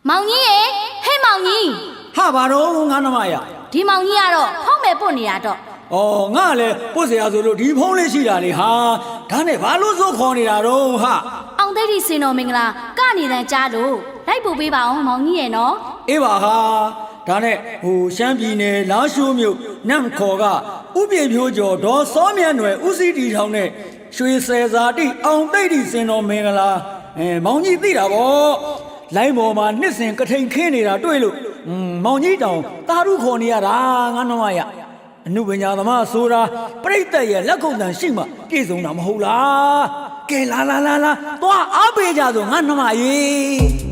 မောင်ကြီးရေဟဲ့မောင်ကြီးဟာဘာတော့ငါနှမရဒီမောင်ကြီးကတော့ဖုံးမဲ့ပုတ်နေတာတော့ဩငါလည်းပုတ်เสียဆိုလို့ဒီဖုံးလေးရှိတာလေဟာဒါနဲ့ဘာလို့စိုးခေါ်နေတာတော့ဟာအောင်သိတိစင်တော်မင်္ဂလာကနေတန်းကြားလို့လိုက်ပို့ပေးပါအောင်မောင်ကြီးရဲ့နော်အေးပါဟာဒါနဲ့ရှမ်းပြည်နယ်လာရှိုးမြို့နမ်ခေါ်ကဥပြေဖြိုးကျော်ဒေါ်စောမြတ်နွယ်ဦးစီးတီထောင်နဲ့ရွှေဆယ်စာတိအောင်သိတိစင်တော်မင်္ဂလာမောင်ကြီးသိတာဗောလိုင်းပေါ်မှာနှစ်စဉ်ကထိန်ခင်းနေတာတွေ့လို့မောင်ကြီးတောင်တာရုခေါ်နေရတာငါနှမရအနုပညာသမားဆိုတာပြိတ္တရဲ့လက်ကုပ်တန်ရှိမှပြည့်စုံတာမဟုတ်လားကဲလာသွားအားပေးကြဆိုငါနှမရေ